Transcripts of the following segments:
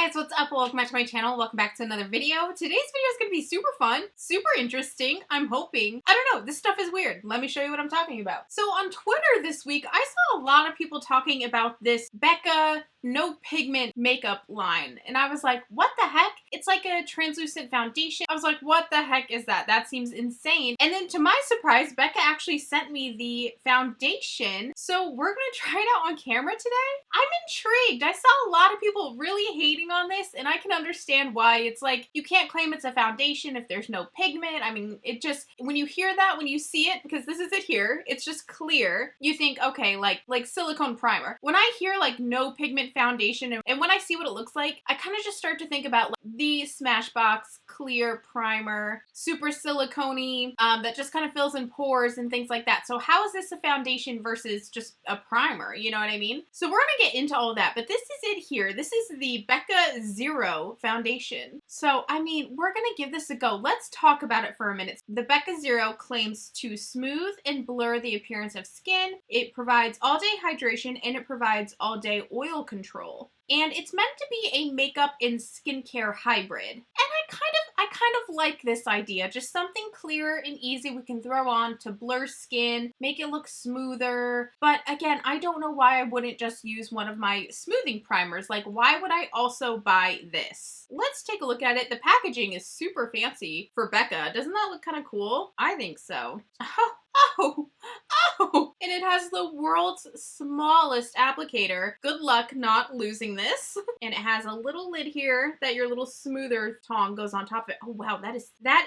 Hey guys, what's up? Welcome back to my channel. Welcome back to another video. Today's video is going to be super fun, super interesting, I'm hoping. I don't know, this stuff is weird. Let me show you what I'm talking about. So on Twitter this week, I saw a lot of people talking about this Becca no pigment makeup line. And I was like, what the heck? It's like a translucent foundation. I was like, what the heck is that? That seems insane. And then to my surprise, Becca actually sent me the foundation. So we're gonna try it out on camera today. I'm intrigued. I saw a lot of people really hating on this, and I can understand why. It's like, you can't claim it's a foundation if there's no pigment. I mean, it just, when you hear that, when you see it, because this is it here, it's just clear, you think, okay, like silicone primer. When I hear like no pigment foundation, and when I see what it looks like, I kind of just start to think about like, the Smashbox clear primer, super silicone-y, that just kind of fills in pores and things like that. So how is this a foundation versus just a primer? You know what I mean? So we're gonna get into all that, but this is it here. This is the Becca Zero foundation. So, I mean, we're gonna give this a go. Let's talk about it for a minute. The Becca Zero claims to smooth and blur the appearance of skin. It provides all-day hydration, and it provides all-day oil control. And it's meant to be a makeup and skincare hybrid. And I kind of like this idea. Just something clear and easy we can throw on to blur skin, make it look smoother. But again, I don't know why I wouldn't just use one of my smoothing primers. Like, why would I also buy this? Let's take a look at it. The packaging is super fancy for Becca. Doesn't that look kind of cool? I think so. Oh, and it has the world's smallest applicator. Good luck not losing this. And it has a little lid here that your little smoother tong goes on top of it. Oh wow, that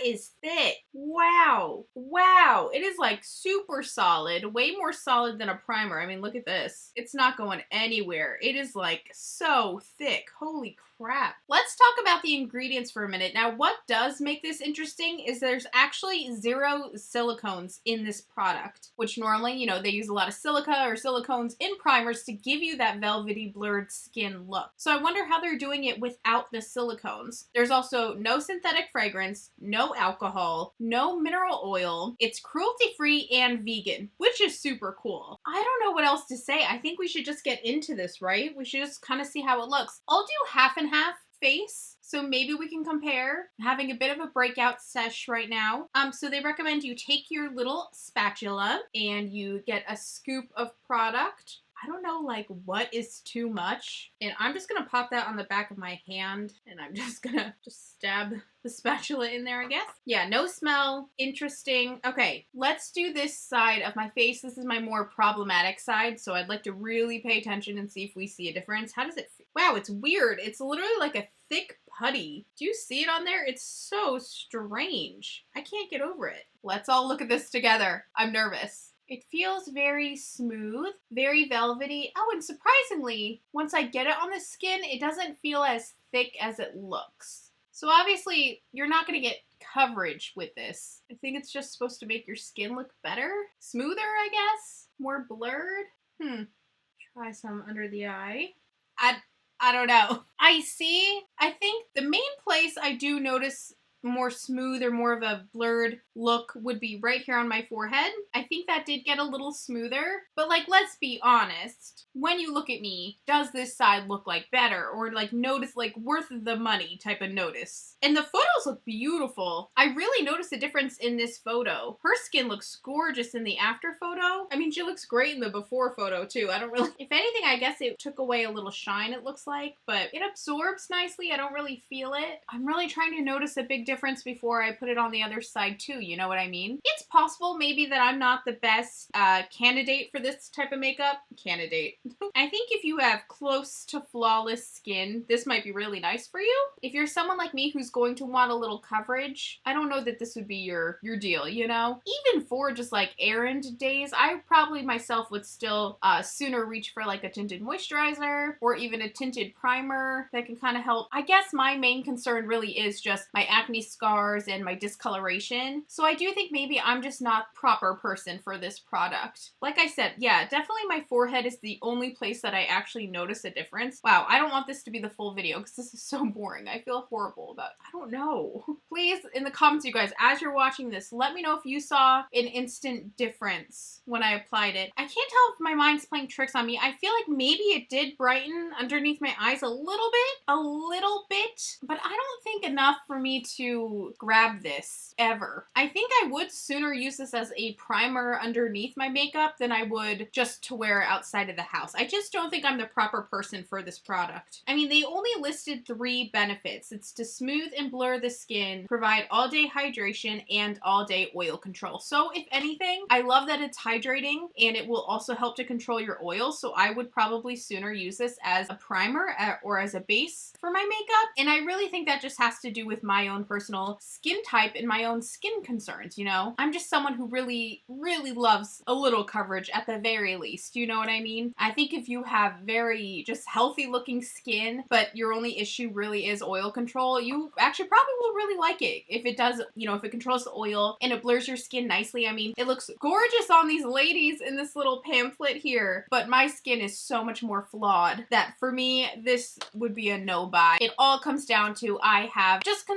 is thick. Wow. Wow. It is like super solid, way more solid than a primer. I mean, look at this. It's not going anywhere. It is like so thick. Holy crap. Let's talk about the ingredients for a minute. Now, what does make this interesting is there's actually 0 silicones in this product, which normally, you know, they use a lot of silica or silicones in primers to give you that velvety blurred skin look. So I wonder how they're doing it without the silicones. There's also no synthetic fragrance, no alcohol, no mineral oil. It's cruelty-free and vegan, which is super cool. I don't know what else to say. I think we should just get into this, right? We should just kind of see how it looks. I'll do half and half face, so maybe we can compare. I'm having a bit of a breakout sesh right now. So they recommend you take your little spatula and you get a scoop of product. I don't know, like, what is too much. And I'm just gonna pop that on the back of my hand, and I'm just gonna stab the spatula in there, I guess. Yeah, no smell. Interesting. Okay, let's do this side of my face. This is my more problematic side, so I'd like to really pay attention and see if we see a difference. How does it feel? Wow, it's weird. It's literally like a thick putty. Do you see it on there? It's so strange. I can't get over it. Let's all look at this together. I'm nervous. It feels very smooth, very velvety. Oh, and surprisingly, once I get it on the skin, it doesn't feel as thick as it looks. So obviously, you're not going to get coverage with this. I think it's just supposed to make your skin look better. Smoother, I guess. More blurred. Try some under the eye. I don't know. I think the main place I do notice more smooth or more of a blurred look would be right here on my forehead. I think that did get a little smoother, but like, let's be honest. When you look at me, does this side look like better or like notice, like worth the money type of notice? And the photos look beautiful. I really noticed a difference in this photo. Her skin looks gorgeous in the after photo. I mean, she looks great in the before photo too. I don't really, if anything, I guess it took away a little shine, it looks like, but it absorbs nicely. I don't really feel it. I'm really trying to notice a big difference before I put it on the other side too, you know what I mean? It's possible maybe that I'm not the best candidate for this type of makeup. I think if you have close to flawless skin, this might be really nice for you. If you're someone like me who's going to want a little coverage, I don't know that this would be your deal, you know? Even for just like errand days, I probably myself would still sooner reach for like a tinted moisturizer or even a tinted primer that can kind of help. I guess my main concern really is just my acne scars and my discoloration. So I do think maybe I'm just not proper person for this product. Like I said, yeah, definitely my forehead is the only place that I actually notice a difference. Wow, I don't want this to be the full video because this is so boring. I feel horrible about it. I don't know. Please, in the comments, you guys, as you're watching this, let me know if you saw an instant difference when I applied it. I can't tell if my mind's playing tricks on me. I feel like maybe it did brighten underneath my eyes a little bit, but I don't think enough for me to grab this ever. I think I would sooner use this as a primer underneath my makeup than I would just to wear outside of the house. I just don't think I'm the proper person for this product. I mean, they only listed 3 benefits. It's to smooth and blur the skin, provide all-day hydration, and all-day oil control. So if anything, I love that it's hydrating and it will also help to control your oils. So I would probably sooner use this as a primer or as a base for my makeup. And I really think that just has to do with my own personal skin type and my own skin concerns, you know? I'm just someone who really loves a little coverage at the very least, you know what I mean? I think if you have very just healthy looking skin, but your only issue really is oil control, you actually probably will really like it. If it does, you know, if it controls the oil and it blurs your skin nicely. I mean, it looks gorgeous on these ladies in this little pamphlet here, but my skin is so much more flawed that for me, this would be a no buy. It all comes down to I have just,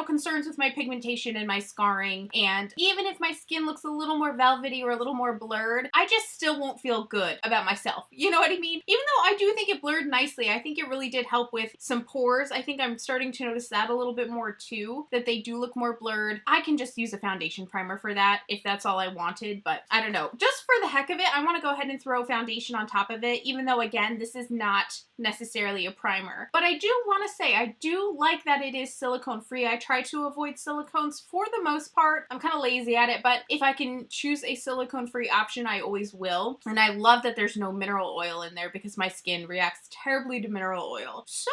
concerns with my pigmentation and my scarring, and even if my skin looks a little more velvety or a little more blurred, I just still won't feel good about myself. You know what I mean? Even though I do think it blurred nicely, I think it really did help with some pores. I think I'm starting to notice that a little bit more too, that they do look more blurred. I can just use a foundation primer for that if that's all I wanted, but I don't know. Just for the heck of it, I want to go ahead and throw foundation on top of it, even though again, this is not necessarily a primer. But I do want to say, I do like that it is silicone free. I try to avoid silicones for the most part. I'm kind of lazy at it, but if I can choose a silicone free option, I always will. And I love that there's no mineral oil in there because my skin reacts terribly to mineral oil. So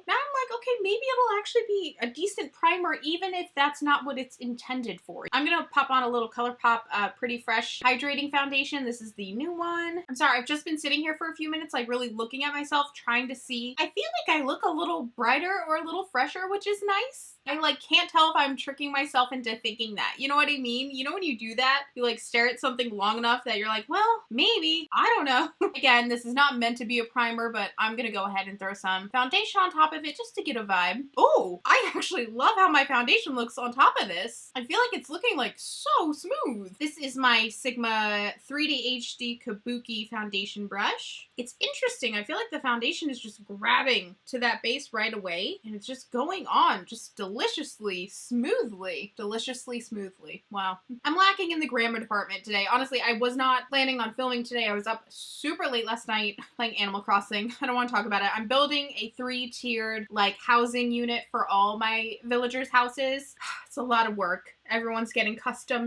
now I'm like, okay, maybe it'll actually be a decent primer even if that's not what it's intended for. I'm gonna pop on a little ColourPop Pretty Fresh Hydrating Foundation. This is the new one. I'm sorry, I've just been sitting here for a few minutes, like really looking at myself, trying to see. I feel like I look a little brighter or a little fresher, which is nice. I like can't tell if I'm tricking myself into thinking that. You know what I mean? You know when you do that? You like stare at something long enough that you're like, well, maybe. I don't know. Again, this is not meant to be a primer, but I'm gonna go ahead and throw some foundation on top of it just to get a vibe. Oh, I actually love how my foundation looks on top of this. I feel like it's looking like so smooth. This is my Sigma 3D HD Kabuki foundation brush. It's interesting. I feel like the foundation is just grabbing to that base right away and it's just going on just deliciously smoothly. Wow. I'm lacking in the grammar department today. Honestly, I was not planning on filming today. I was up super late last night playing Animal Crossing. I don't want to talk about it. I'm building a 3-tiered like housing unit for all my villagers' houses. It's a lot of work. Everyone's getting a custom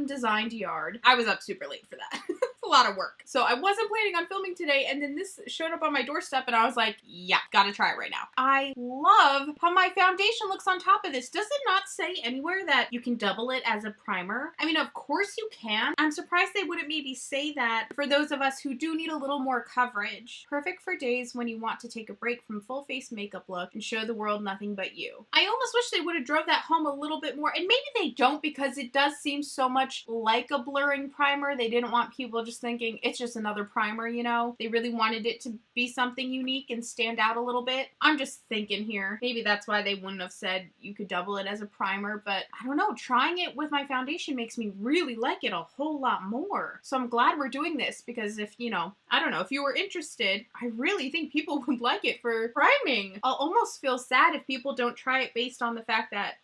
designed yard. I was up super late for that. It's a lot of work. So I wasn't planning on filming today, and then this showed up on my doorstep and I was like, yeah, gotta try it right now. I love how my foundation looks on top of this. Does it not say anywhere that you can double it as a primer? I mean, of course you can. I'm surprised they wouldn't maybe say that for those of us who do need a little more coverage. Perfect for days when you want to take a break from full face makeup look and show the world nothing but you. I almost wish they would have drove that home a little bit more, and maybe they don't because it does seem so much like a blurring primer. They didn't want people just thinking it's just another primer, you know? They really wanted it to be something unique and stand out a little bit. I'm just thinking here. Maybe that's why they wouldn't have said you could double it as a primer, but I don't know. Trying it with my foundation makes me really like it a whole lot more. So I'm glad we're doing this because if, I don't know, if you were interested, I really think people would like it for priming. I'll almost feel sad if people don't try it based on the fact that,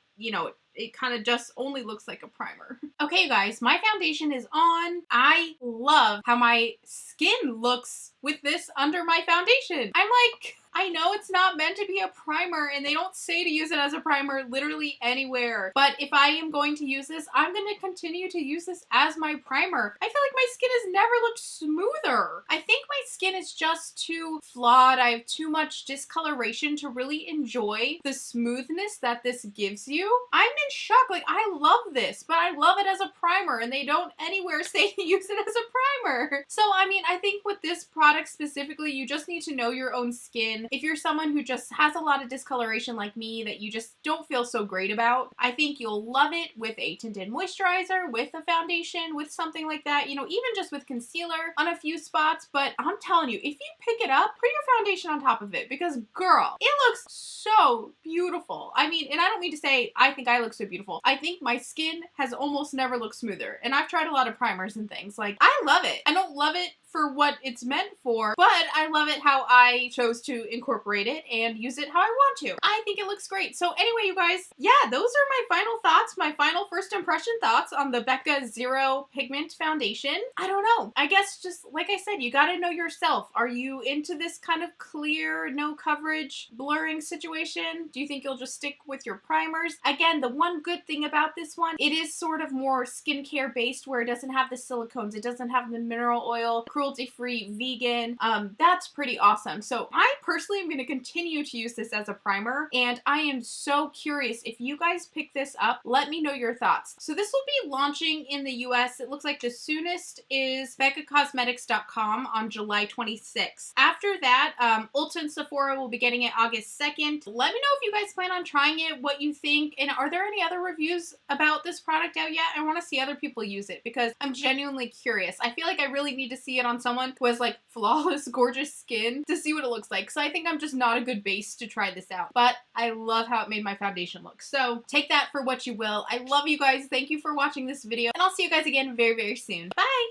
it kind of just only looks like a primer. Okay, guys, my foundation is on. I love how my skin looks with this under my foundation. I'm like, I know it's not meant to be a primer and they don't say to use it as a primer literally anywhere, but if I am going to use this, I'm going to continue to use this as my primer. I feel like my skin has never looked smoother. I think my skin is just too flawed. I have too much discoloration to really enjoy the smoothness that this gives you. I'm in shock. Like, I love this, but I love it as a primer and they don't anywhere say to use it as a primer. So, I mean, I think with this product specifically, you just need to know your own skin skin. If you're someone who just has a lot of discoloration like me that you just don't feel so great about, I think you'll love it with a tinted moisturizer, with a foundation, with something like that, you know, even just with concealer on a few spots. But I'm telling you, if you pick it up, put your foundation on top of it, because girl, it looks so beautiful. I mean, and I don't mean to say I think I look so beautiful. I think my skin has almost never looked smoother, and I've tried a lot of primers and things. Like, I love it. I don't love it for what it's meant for, but I love it how I chose to incorporate it and use it how I want to. I think it looks great. So anyway, you guys, yeah, those are my final thoughts, my final first impression thoughts on the Becca Zero Pigment Foundation. I don't know. I guess just like I said, you gotta know yourself. Are you into this kind of clear, no coverage, blurring situation? Do you think you'll just stick with your primers? Again, the one good thing about this one, it is sort of more skincare based, where it doesn't have the silicones, it doesn't have the mineral oil, cruelty-free, vegan. That's pretty awesome. So I personally am going to continue to use this as a primer, and I am so curious if you guys pick this up. Let me know your thoughts. So this will be launching in the US. It looks like the soonest is BeccaCosmetics.com on July 26th. After that, Ulta and Sephora will be getting it August 2nd. Let me know if you guys plan on trying it, what you think, and are there any other reviews about this product out yet? I want to see other people use it because I'm genuinely curious. I feel like I really need to see it on someone who has like flawless, gorgeous skin to see what it looks like. So I think I'm just not a good base to try this out, but I love how it made my foundation look. So take that for what you will. I love you guys. Thank you for watching this video, and I'll see you guys again very, very soon. Bye!